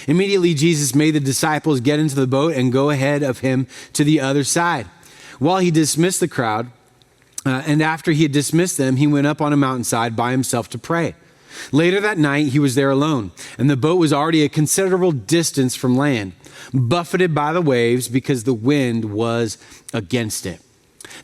Immediately, Jesus made the disciples get into the boat and go ahead of him to the other side. While he dismissed the crowd, and after he had dismissed them, he went up on a mountainside by himself to pray. Later that night, he was there alone, and the boat was already a considerable distance from land, buffeted by the waves because the wind was against it.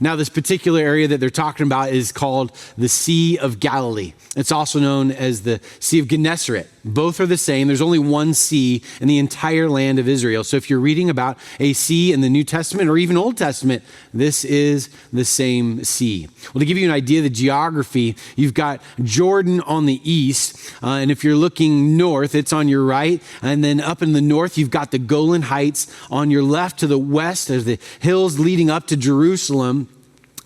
Now, this particular area that they're talking about is called the Sea of Galilee. It's also known as the Sea of Gennesaret. Both are the same. There's only one sea in the entire land of Israel. So if you're reading about a sea in the New Testament or even Old Testament, this is the same sea. Well, to give you an idea of the geography, you've got Jordan on the east, and if you're looking north, it's on your right. And then up in the north, you've got the Golan Heights. On your left to the west, there's the hills leading up to Jerusalem.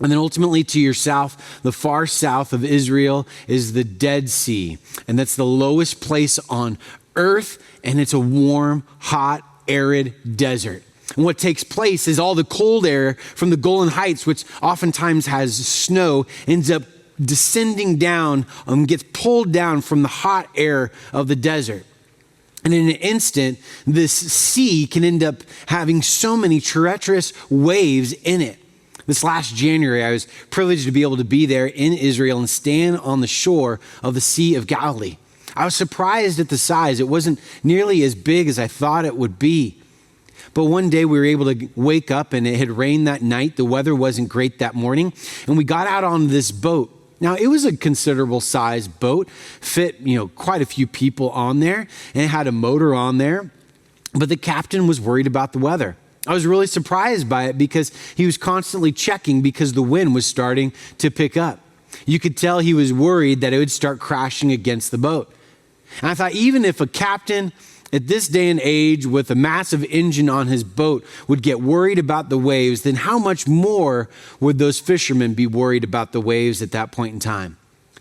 And then ultimately to your south, the far south of Israel is the Dead Sea. And that's the lowest place on earth. And it's a warm, hot, arid desert. And what takes place is all the cold air from the Golan Heights, which oftentimes has snow, ends up descending down, gets pulled down from the hot air of the desert. And in an instant, this sea can end up having so many treacherous waves in it. This last January, I was privileged to be able to be there in Israel and stand on the shore of the Sea of Galilee. I was surprised at the size. It wasn't nearly as big as I thought it would be. But one day we were able to wake up and it had rained that night. The weather wasn't great that morning. And we got out on this boat. Now, it was a considerable sized boat, fit, quite a few people on there, and it had a motor on there. But the captain was worried about the weather. I was really surprised by it because he was constantly checking because the wind was starting to pick up. You could tell he was worried that it would start crashing against the boat. And I thought, even if a captain at this day and age with a massive engine on his boat would get worried about the waves, then how much more would those fishermen be worried about the waves at that point in time?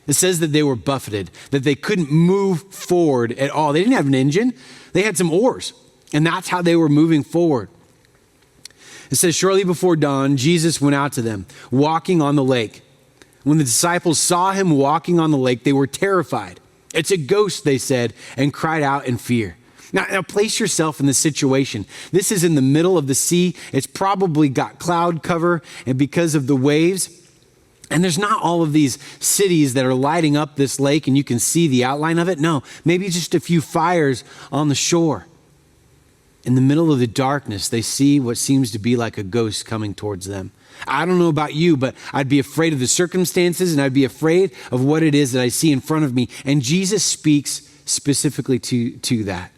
It says that they were buffeted, that they couldn't move forward at all. They didn't have an engine. They had some oars, and that's how they were moving forward. It says, shortly before dawn, Jesus went out to them, walking on the lake. When the disciples saw him walking on the lake, they were terrified. It's a ghost, they said, and cried out in fear. Now place yourself in this situation. This is in the middle of the sea. It's probably got cloud cover, and because of the waves, and there's not all of these cities that are lighting up this lake and you can see the outline of it. No, maybe just a few fires on the shore. In the middle of the darkness, they see what seems to be like a ghost coming towards them. I don't know about you, but I'd be afraid of the circumstances and I'd be afraid of what it is that I see in front of me. And Jesus speaks specifically to that.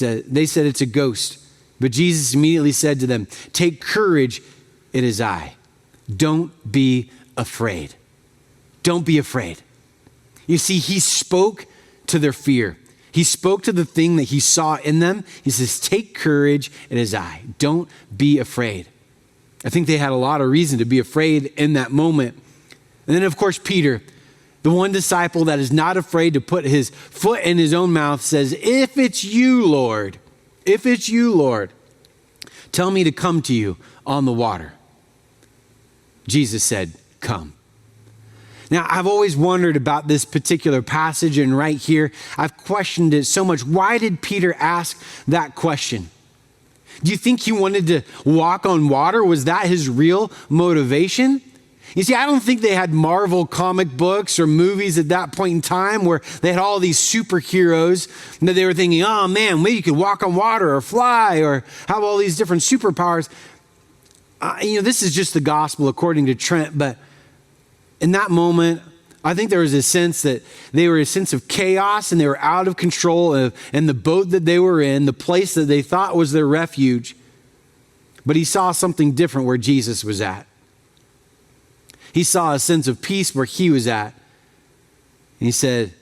They said it's a ghost, but Jesus immediately said to them, "Take courage, it is I. Don't be afraid." Don't be afraid. You see, he spoke to their fear. He spoke to the thing that he saw in them. He says, "Take courage, it is I. Don't be afraid." I think they had a lot of reason to be afraid in that moment. And then, of course, Peter, the one disciple that is not afraid to put his foot in his own mouth, says, if it's you, Lord, tell me to come to you on the water." Jesus said, "Come." Now, I've always wondered about this particular passage, and right here, I've questioned it so much. Why did Peter ask that question? Do you think he wanted to walk on water? Was that his real motivation? You see, I don't think they had Marvel comic books or movies at that point in time where they had all these superheroes that they were thinking, oh man, maybe you could walk on water or fly or have all these different superpowers. This is just the gospel according to Trent, but in that moment, I think there was a sense that they were a sense of chaos and they were out of control and the boat that they were in, the place that they thought was their refuge. But he saw something different where Jesus was at. He saw a sense of peace where he was at. And he said,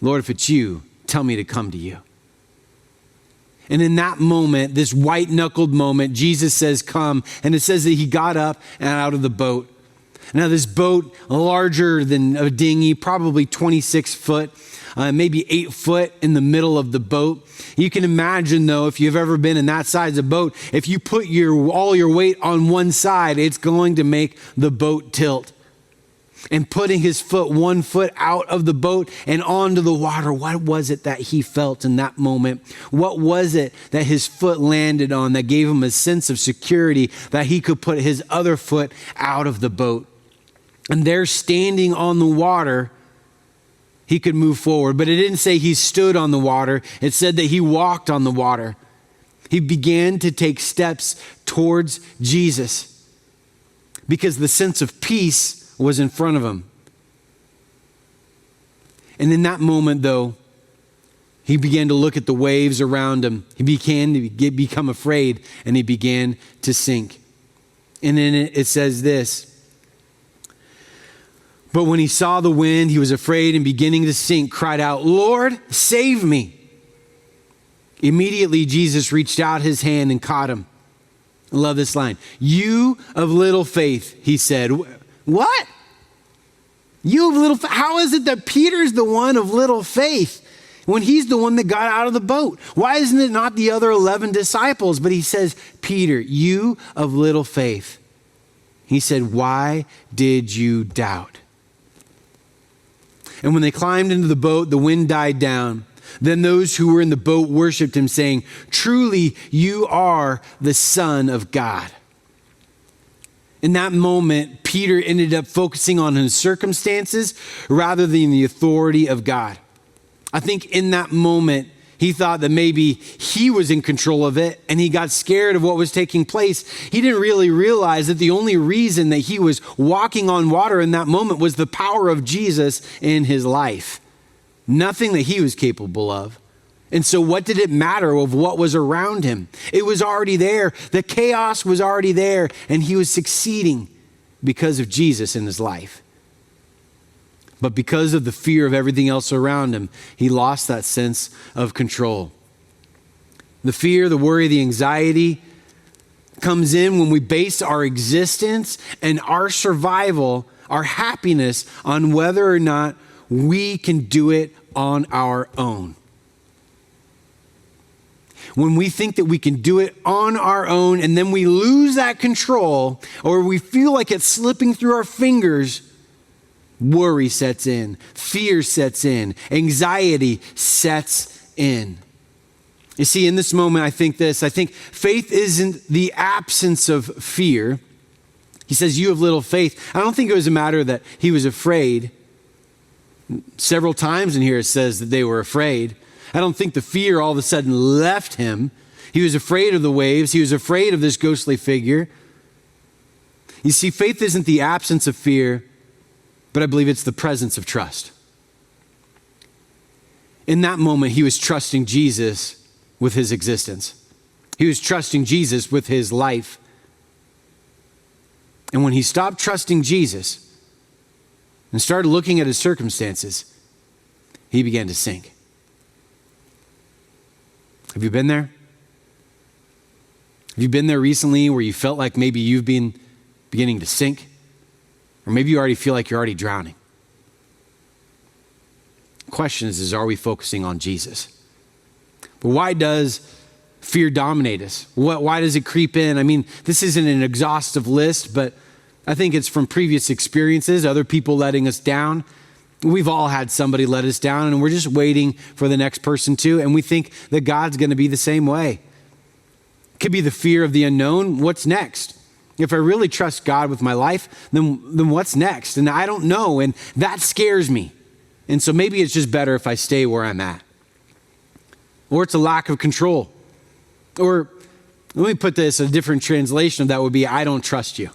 "Lord, if it's you, tell me to come to you." And in that moment, this white-knuckled moment, Jesus says, "Come." And it says that he got up and out of the boat. Now, this boat, larger than a dinghy, probably 26 foot, maybe 8 foot in the middle of the boat. You can imagine, though, if you've ever been in that size of boat, if you put all your weight on one side, it's going to make the boat tilt. and putting his foot, one foot out of the boat and onto the water. What was it that he felt in that moment? What was it that his foot landed on that gave him a sense of security that he could put his other foot out of the boat? And there, standing on the water, he could move forward. But it didn't say he stood on the water. It said that he walked on the water. He began to take steps towards Jesus because the sense of peace was in front of him. And in that moment, though, he began to look at the waves around him. He began to become afraid, and he began to sink. And then it says this: but when he saw the wind, he was afraid, and beginning to sink, cried out, "Lord, save me." Immediately, Jesus reached out his hand and caught him. I love this line. "You of little faith," he said. What? You of little faith? How is it that Peter's the one of little faith when he's the one that got out of the boat? Why isn't it not the other 11 disciples? But he says, "Peter, you of little faith." He said, "Why did you doubt?" And when they climbed into the boat, the wind died down. Then those who were in the boat worshiped him, saying, "Truly, you are the Son of God." In that moment, Peter ended up focusing on his circumstances rather than the authority of God. I think in that moment, he thought that maybe he was in control of it, and he got scared of what was taking place. He didn't really realize that the only reason that he was walking on water in that moment was the power of Jesus in his life. Nothing that he was capable of. And so what did it matter of what was around him? It was already there. The chaos was already there, and he was succeeding because of Jesus in his life. But because of the fear of everything else around him, he lost that sense of control. The fear, the worry, the anxiety comes in when we base our existence and our survival, our happiness, on whether or not we can do it on our own. When we think that we can do it on our own and then we lose that control, or we feel like it's slipping through our fingers, worry sets in, fear sets in, anxiety sets in. You see, in this moment, I think faith isn't the absence of fear. He says, "You have little faith." I don't think it was a matter that he was afraid. Several times in here it says that they were afraid. I don't think the fear all of a sudden left him. He was afraid of the waves. He was afraid of this ghostly figure. You see, faith isn't the absence of fear, but I believe it's the presence of trust. In that moment, he was trusting Jesus with his existence. He was trusting Jesus with his life. And when he stopped trusting Jesus and started looking at his circumstances, he began to sink. Have you been there? Have you been there recently where you felt like maybe you've been beginning to sink? Or maybe you already feel like you're already drowning? The question is are we focusing on Jesus? But why does fear dominate us? Why does it creep in? I mean, this isn't an exhaustive list, but I think it's from previous experiences, other people letting us down. We've all had somebody let us down, and we're just waiting for the next person to, and we think that God's going to be the same way. It could be the fear of the unknown. What's next? If I really trust God with my life, then what's next? And I don't know, and that scares me. And so maybe it's just better if I stay where I'm at. Or it's a lack of control. Or let me put this, a different translation of that would be, I don't trust you.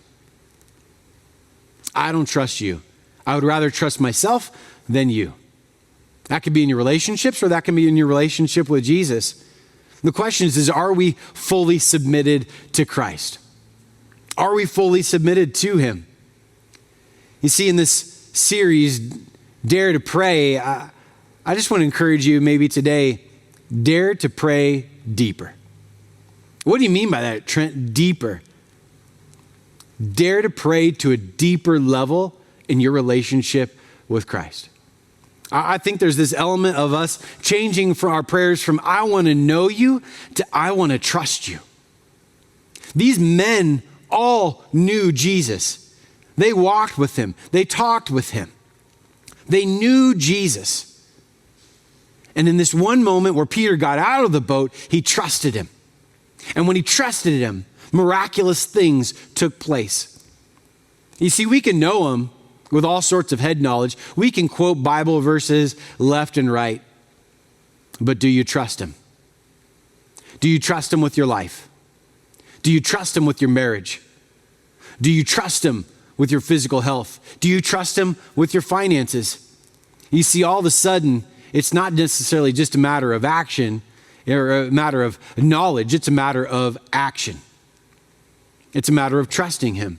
I don't trust you. I would rather trust myself than you. That could be in your relationships, or that can be in your relationship with Jesus. The question is are we fully submitted to Christ? Are we fully submitted to him? You see, in this series, Dare to Pray, I just want to encourage you maybe today, dare to pray deeper. What do you mean by that, Trent? Deeper. Dare to pray to a deeper level in your relationship with Christ. I think there's this element of us changing from our prayers from I want to know you to I want to trust you. These men all knew Jesus. They walked with him. They talked with him. They knew Jesus. And in this one moment where Peter got out of the boat, he trusted him. And when he trusted him, miraculous things took place. You see, we can know him with all sorts of head knowledge. We can quote Bible verses left and right. But do you trust him? Do you trust him with your life? Do you trust him with your marriage? Do you trust him with your physical health? Do you trust him with your finances? You see, all of a sudden, it's not necessarily just a matter of action or a matter of knowledge. It's a matter of action. It's a matter of trusting him.